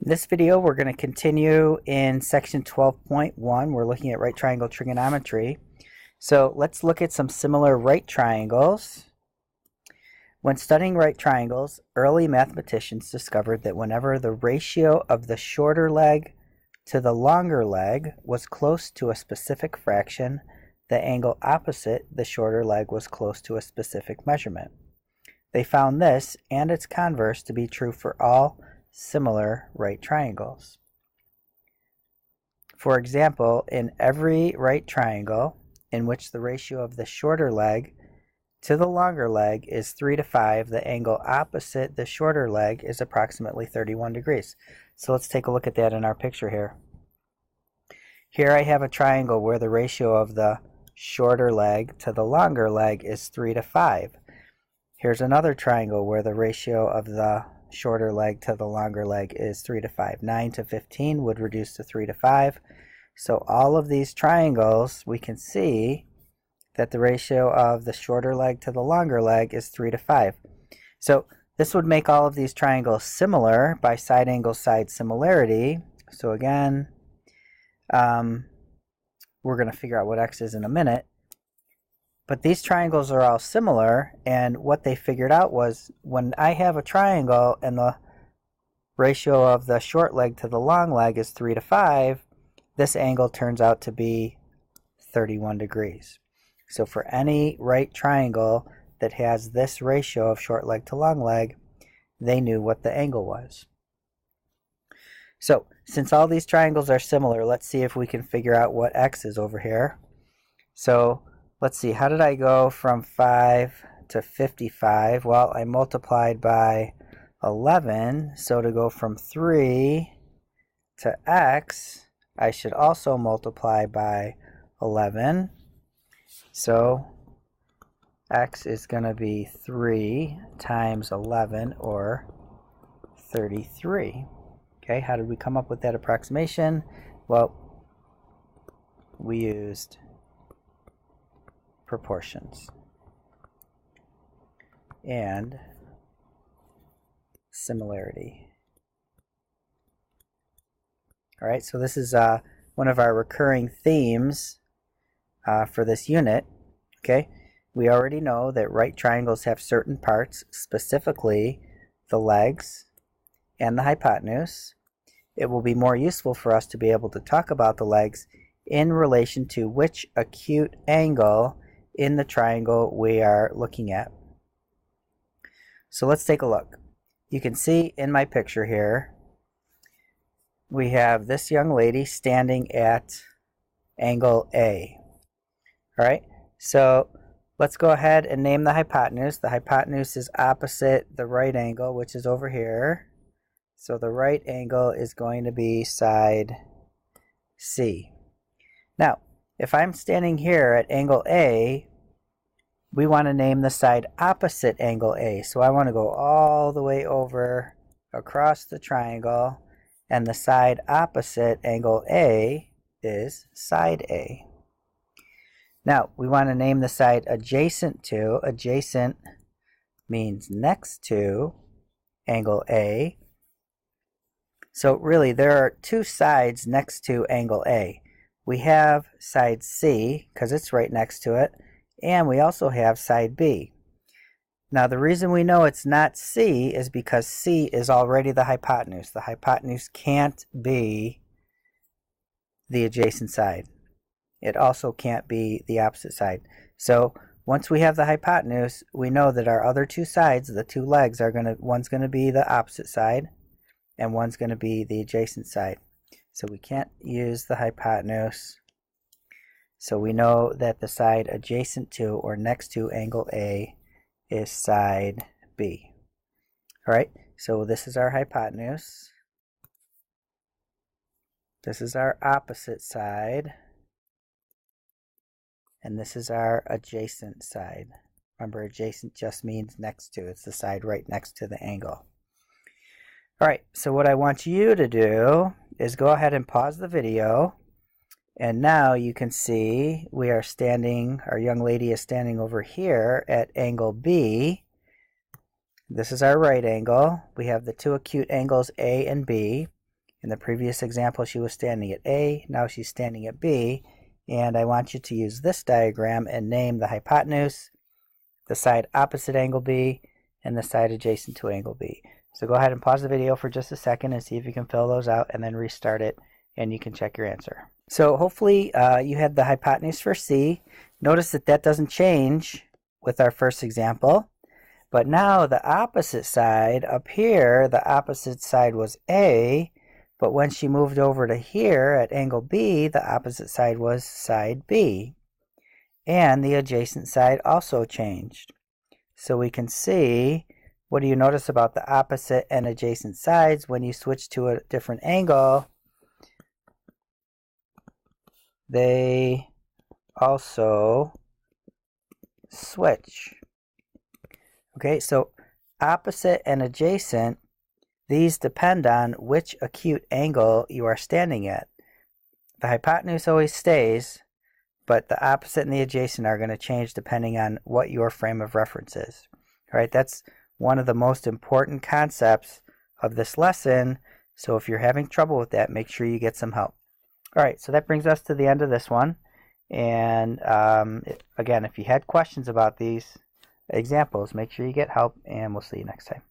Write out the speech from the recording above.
In this video, we're going to continue in section 12.1. We're looking at right triangle trigonometry. So let's look at some similar right triangles. When studying right triangles, early mathematicians discovered that whenever the ratio of the shorter leg to the longer leg was close to a specific fraction, the angle opposite the shorter leg was close to a specific measurement. They found this and its converse to be true for all similar right triangles. For example, in every right triangle in which the ratio of the shorter leg to the longer leg is 3 to 5, the angle opposite the shorter leg is approximately 31 degrees. So let's take a look at that in our picture here. Here I have a triangle where the ratio of the shorter leg to the longer leg is 3 to 5. Here's another triangle where the ratio of the shorter leg to the longer leg is 3 to 5. 9 to 15 would reduce to 3 to 5. So all of these triangles, we can see that the ratio of the shorter leg to the longer leg is 3 to 5. So this would make all of these triangles similar by side angle side similarity. So again, we're going to figure out what x is in a minute. But these triangles are all similar, and what they figured out was when I have a triangle and the ratio of the short leg to the long leg is 3 to 5, this angle turns out to be 31 degrees. So for any right triangle that has this ratio of short leg to long leg, they knew what the angle was. So since all these triangles are similar, let's see if we can figure out what x is over here. So let's see, how did I go from 5 to 55? Well, I multiplied by 11, so to go from 3 to x, I should also multiply by 11. So x is going to be 3 times 11, or 33. Okay, how did we come up with that approximation? Well, we used proportions and similarity. All right, so this is one of our recurring themes for this unit. Okay, we already know that right triangles have certain parts, specifically the legs and the hypotenuse. It will be more useful for us to be able to talk about the legs in relation to which acute angle in the triangle we are looking at. So let's take a look. You can see in my picture here, we have this young lady standing at angle A. All right, so let's go ahead and name the hypotenuse. The hypotenuse is opposite the right angle, which is over here. So the right angle is going to be side C. Now, if I'm standing here at angle A, we want to name the side opposite angle A. So I want to go all the way over across the triangle, and the side opposite angle A is side A. Now, we want to name the side adjacent to. Adjacent means next to angle A. So really, there are two sides next to angle A. We have side C, because it's right next to it, and we also have side B. Now, the reason we know it's not C is because C is already the hypotenuse. The hypotenuse can't be the adjacent side. It also can't be the opposite side. So once we have the hypotenuse, we know that our other two sides, the two legs, one's going to be the opposite side, and one's going to be the adjacent side. So we can't use the hypotenuse. So we know that the side adjacent to or next to angle A is side B. All right, so this is our hypotenuse. This is our opposite side. And this is our adjacent side. Remember, adjacent just means next to. It's the side right next to the angle. All right, so what I want you to do is go ahead and pause the video. And now you can see we are standing, our young lady is standing over here at angle B. This is our right angle. We have the two acute angles A and B. In the previous example, she was standing at A, now she's standing at B, and I want you to use this diagram and name the hypotenuse, the side opposite angle B, and the side adjacent to angle B. So go ahead and pause the video for just a second and see if you can fill those out, and then restart it, and you can check your answer. So hopefully you had the hypotenuse for C. Notice that that doesn't change with our first example. But now the opposite side, up here, the opposite side was A, but when she moved over to here at angle B, the opposite side was side B. And the adjacent side also changed. So we can see, what do you notice about the opposite and adjacent sides when you switch to a different angle? They also switch. Okay, so opposite and adjacent, these depend on which acute angle you are standing at. The hypotenuse always stays, but the opposite and the adjacent are going to change depending on what your frame of reference is. All right, that's one of the most important concepts of this lesson, so if you're having trouble with that, make sure you get some help. All right, so that brings us to the end of this one. And again, if you had questions about these examples, make sure you get help, and we'll see you next time.